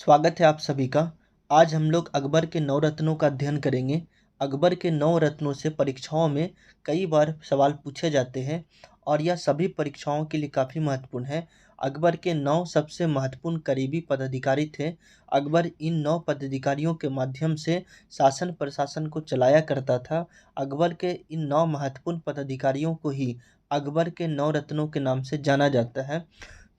स्वागत है आप सभी का। आज हम लोग अकबर के 9 रत्नों का अध्ययन करेंगे। अकबर के 9 रत्नों से परीक्षाओं में कई बार सवाल पूछे जाते हैं और यह सभी परीक्षाओं के लिए काफ़ी महत्वपूर्ण है। अकबर के 9 सबसे महत्वपूर्ण करीबी पदाधिकारी थे। अकबर इन 9 पदाधिकारियों के माध्यम से शासन प्रशासन को चलाया करता था। अकबर के इन 9 महत्वपूर्ण पदाधिकारियों को ही अकबर के 9 रत्नों के नाम से जाना जाता है।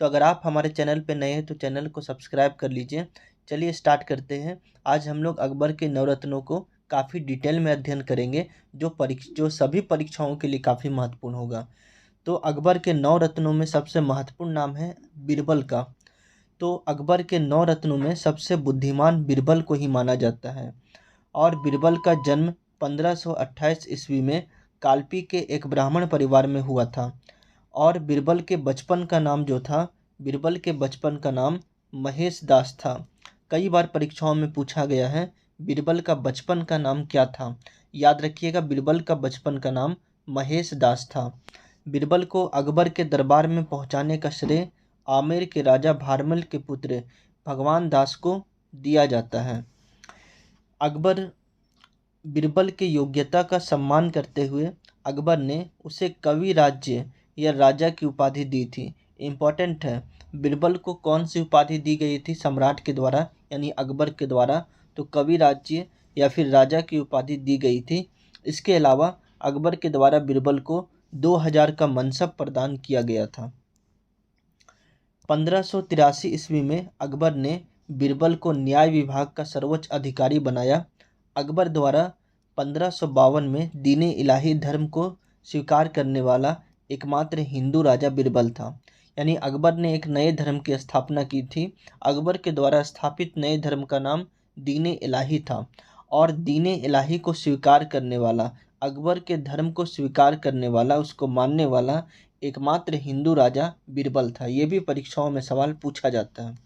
तो अगर आप हमारे चैनल पर नए हैं तो चैनल को सब्सक्राइब कर लीजिए। चलिए स्टार्ट करते हैं। आज हम लोग अकबर के नवरत्नों को काफ़ी डिटेल में अध्ययन करेंगे जो सभी परीक्षाओं के लिए काफ़ी महत्वपूर्ण होगा। तो अकबर के 9 रत्नों में सबसे महत्वपूर्ण नाम है बीरबल का। तो अकबर के 9 रत्नों में सबसे बुद्धिमान बीरबल को ही माना जाता है और बीरबल का जन्म 1528 ईस्वी में कालपी के एक ब्राह्मण परिवार में हुआ था। और बीरबल के बचपन का नाम महेश दास था। कई बार परीक्षाओं में पूछा गया है बीरबल का बचपन का नाम क्या था। याद रखिएगा, बीरबल का बचपन का नाम महेश दास था। बीरबल को अकबर के दरबार में पहुंचाने का श्रेय आमेर के राजा भारमल के पुत्र भगवान दास को दिया जाता है। अकबर बीरबल की योग्यता का सम्मान करते हुए अकबर ने उसे कवि राज्य या राजा की उपाधि दी थी। इम्पोर्टेंट है, बीरबल को कौन सी उपाधि दी गई थी सम्राट के द्वारा यानी अकबर के द्वारा? तो कवि राज्य या फिर राजा की उपाधि दी गई थी। इसके अलावा अकबर के द्वारा बीरबल को 2000 का मनसब प्रदान किया गया था। 1583 ईस्वी में अकबर ने बीरबल को न्याय विभाग का सर्वोच्च अधिकारी बनाया। अकबर द्वारा 1552 में दीन-ए इलाही धर्म को स्वीकार करने वाला एकमात्र हिंदू राजा बीरबल था। यानी अकबर ने एक नए धर्म की स्थापना की थी। अकबर के द्वारा स्थापित नए धर्म का नाम दीन-ए इलाही था और दीन-ए इलाही को स्वीकार करने वाला, अकबर के धर्म को स्वीकार करने वाला, उसको मानने वाला एकमात्र हिंदू राजा बीरबल था। ये भी परीक्षाओं में सवाल पूछा जाता है।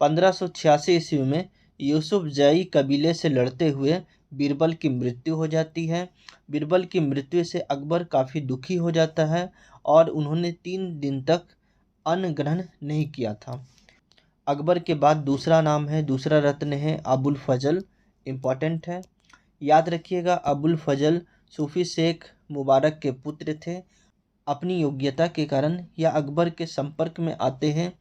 1586 ईस्वी में यूसुफ जई कबीले से लड़ते हुए बीरबल की मृत्यु हो जाती है। बीरबल की मृत्यु से अकबर काफ़ी दुखी हो जाता है और उन्होंने 3 दिन तक अन्न ग्रहण नहीं किया था। अकबर के बाद दूसरा रत्न है अबुल फजल। इम्पॉर्टेंट है, याद रखिएगा। अबुल फजल सूफी शेख मुबारक के पुत्र थे। अपनी योग्यता के कारण यह अकबर के संपर्क में आते हैं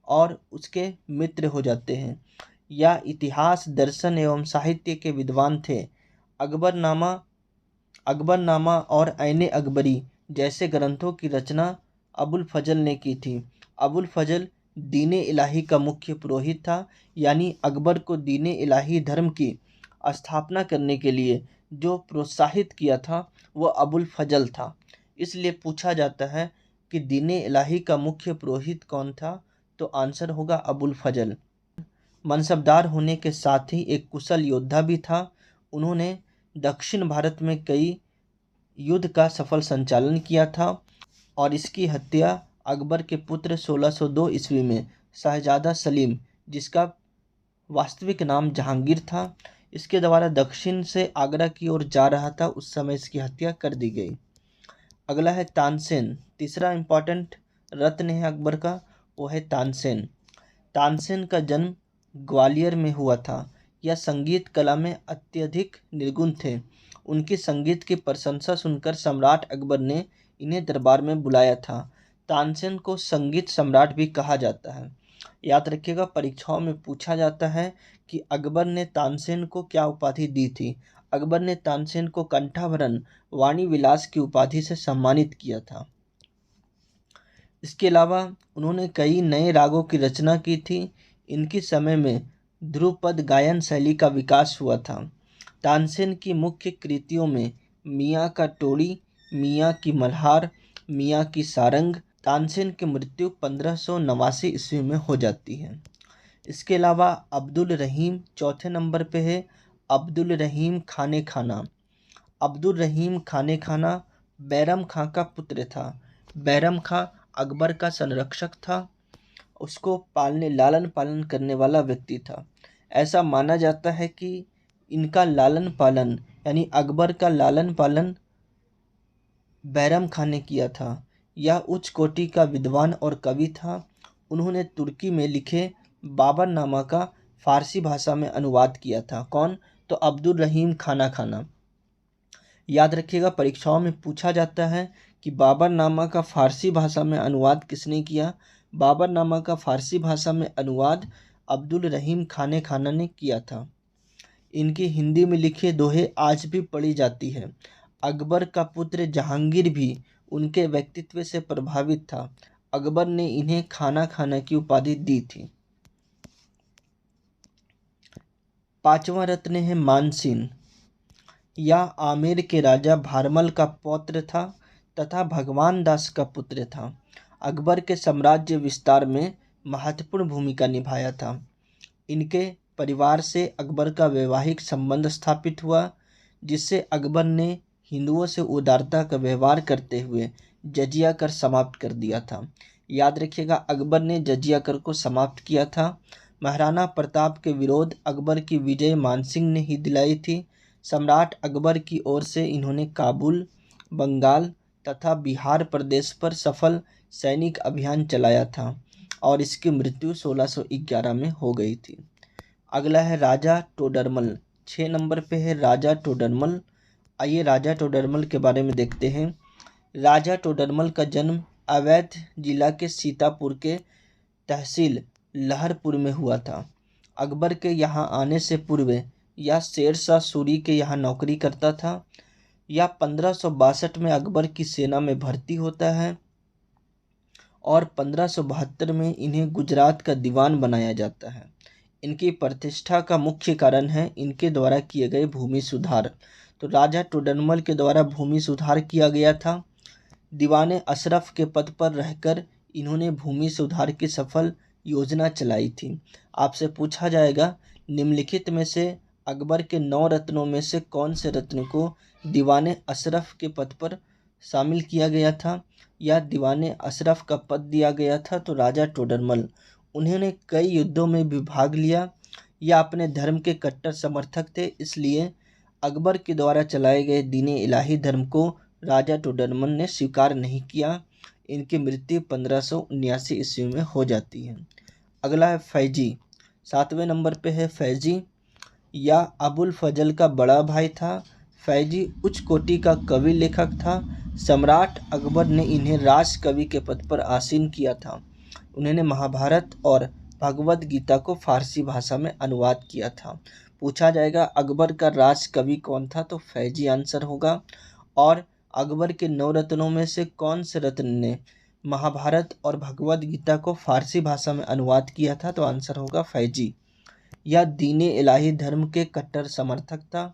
और उसके मित्र हो जाते हैं। या इतिहास, दर्शन एवं साहित्य के विद्वान थे। अकबरनामा और ऐन अकबरी जैसे ग्रंथों की रचना अबुल फजल ने की थी। अबुल फजल दीन-ए इलाही का मुख्य पुरोहित था। यानी अकबर को दीन-ए इलाही धर्म की स्थापना करने के लिए जो प्रोत्साहित किया था वह अबुल फजल था। इसलिए पूछा जाता है कि दीन-ए इलाही का मुख्य पुरोहित कौन था? तो आंसर होगा अबुल फजल। मनसबदार होने के साथ ही एक कुशल योद्धा भी था। उन्होंने दक्षिण भारत में कई युद्ध का सफल संचालन किया था और इसकी हत्या अकबर के पुत्र 1602 ईस्वी में शहजादा सलीम, जिसका वास्तविक नाम जहांगीर था, इसके द्वारा दक्षिण से आगरा की ओर जा रहा था, उस समय इसकी हत्या कर दी गई। अगला है तानसेन। तीसरा इम्पॉर्टेंट रत्न है अकबर का, वो है तानसेन। तानसेन का जन्म ग्वालियर में हुआ था। यह संगीत कला में अत्यधिक निर्गुण थे। उनकी संगीत की प्रशंसा सुनकर सम्राट अकबर ने इन्हें दरबार में बुलाया था। तानसेन को संगीत सम्राट भी कहा जाता है। याद रखिएगा, परीक्षाओं में पूछा जाता है कि अकबर ने तानसेन को क्या उपाधि दी थी। अकबर ने तानसेन को कंठाभरण वाणी विलास की उपाधि से सम्मानित किया था। इसके अलावा उन्होंने कई नए रागों की रचना की थी। इनकी समय में ध्रुपद गायन शैली का विकास हुआ था। तानसेन की मुख्य कृतियों में मियाँ का टोड़ी, मियाँ की मल्हार, मियाँ की सारंग। तानसेन की मृत्यु 1589 ईस्वी में हो जाती है। इसके अलावा अब्दुल रहीम चौथे नंबर पे है। अब्दुल रहीम खाने खाना। अब्दुल रहीम खाने खाना बैरम खां का पुत्र था। बैरम खां अकबर का संरक्षक था, उसको लालन पालन करने वाला व्यक्ति था। ऐसा माना जाता है कि इनका लालन पालन यानी अकबर का लालन पालन बैरम खां ने किया था। यह उच्च कोटि का विद्वान और कवि था। उन्होंने तुर्की में लिखे बाबरनामा का फारसी भाषा में अनुवाद किया था। कौन? तो अब्दुल रहीम खाना खाना। याद रखिएगा, परीक्षाओं में पूछा जाता है कि बाबरनामा का फारसी भाषा में अनुवाद किसने किया? बाबरनामा का फारसी भाषा में अनुवाद अब्दुल रहीम खाने खाना ने किया था। इनकी हिंदी में लिखे दोहे आज भी पढ़ी जाती है। अकबर का पुत्र जहांगीर भी उनके व्यक्तित्व से प्रभावित था। अकबर ने इन्हें खाना खाना की उपाधि दी थी। पांचवा रत्न है मानसिंह। यह आमेर के राजा भारमल का पौत्र था तथा भगवान दास का पुत्र था। अकबर के साम्राज्य विस्तार में महत्वपूर्ण भूमिका निभाया था। इनके परिवार से अकबर का वैवाहिक संबंध स्थापित हुआ, जिससे अकबर ने हिंदुओं से उदारता का व्यवहार करते हुए जजिया कर समाप्त कर दिया था। याद रखिएगा, अकबर ने जजिया कर को समाप्त किया था। महाराणा प्रताप के विरोध अकबर की विजय मानसिंह ने ही दिलाई थी। सम्राट अकबर की ओर से इन्होंने काबुल, बंगाल तथा बिहार प्रदेश पर सफल सैनिक अभियान चलाया था और इसकी मृत्यु 1611 में हो गई थी। अगला है राजा टोडरमल। 6 नंबर पे है राजा टोडरमल। आइए राजा टोडरमल के बारे में देखते हैं। राजा टोडरमल का जन्म अवैध जिला के सीतापुर के तहसील लहरपुर में हुआ था। अकबर के यहाँ आने से पूर्व यह शेरशाह सूरी के यहाँ नौकरी करता था। यह 1562 में अकबर की सेना में भर्ती होता है और 1572 में इन्हें गुजरात का दीवान बनाया जाता है। इनकी प्रतिष्ठा का मुख्य कारण है इनके द्वारा किए गए भूमि सुधार। तो राजा टोडरमल के द्वारा भूमि सुधार किया गया था। दीवाने अशरफ के पद पर रहकर इन्होंने भूमि सुधार की सफल योजना चलाई थी। आपसे पूछा जाएगा, निम्नलिखित में से अकबर के 9 रत्नों में से कौन से रत्न को दीवाने अशरफ के पद पर शामिल किया गया था या दीवाने अशरफ का पद दिया गया था? तो राजा टोडरमल। उन्होंने कई युद्धों में भी भाग लिया या अपने धर्म के कट्टर समर्थक थे, इसलिए अकबर के द्वारा चलाए गए दीन इलाही धर्म को राजा टोडरमल ने स्वीकार नहीं किया। इनकी मृत्यु 1579 ईस्वी में हो जाती है। अगला है फैजी। 7वें नंबर पे है फैजी। या अबुल फजल का बड़ा भाई था। फैजी उच्च कोटि का कवि लेखक था। सम्राट अकबर ने इन्हें राज कवि के पद पर आसीन किया था। उन्होंने महाभारत और भगवद गीता को फारसी भाषा में अनुवाद किया था। पूछा जाएगा अकबर का राज कवि कौन था? तो फैजी आंसर होगा। और अकबर के 9 रत्नों में से कौन से रत्न ने महाभारत और भगवद गीता को फारसी भाषा में अनुवाद किया था? तो आंसर होगा फैजी। यह दीन इलाही धर्म के कट्टर समर्थक था।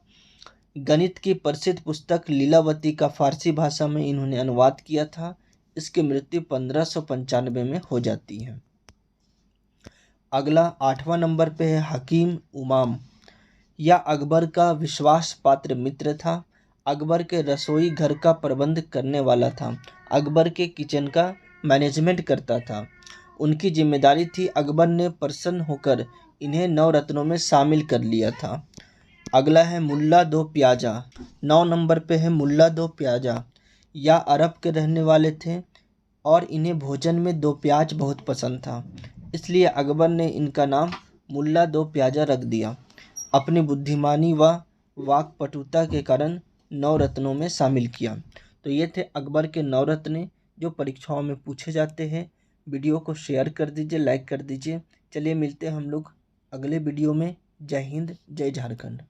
गणित की प्रसिद्ध पुस्तक लीलावती का फारसी भाषा में इन्होंने अनुवाद किया था। इसकी मृत्यु 1595 में हो जाती है। अगला 8वां नंबर पे है हकीम उमाम। यह अकबर का विश्वास पात्र मित्र था। अकबर के रसोई घर का प्रबंध करने वाला था। अकबर के किचन का मैनेजमेंट करता था। उनकी जिम्मेदारी थी। अकबर ने प्रसन्न होकर इन्हें 9 रत्नों में शामिल कर लिया था। अगला है मुल्ला दो प्याजा। 9 नंबर पे है मुल्ला दो प्याजा। यह अरब के रहने वाले थे और इन्हें भोजन में 2 प्याज बहुत पसंद था, इसलिए अकबर ने इनका नाम मुल्ला दो प्याजा रख दिया। अपनी बुद्धिमानी व वाक्पटुता के कारण 9 रत्नों में शामिल किया। तो ये थे अकबर के 9 रत्न जो परीक्षाओं में पूछे जाते हैं। वीडियो को शेयर कर दीजिए, लाइक कर दीजिए। चलिए मिलते हैं हम लोग अगले वीडियो में। जय हिंद, जय झारखंड।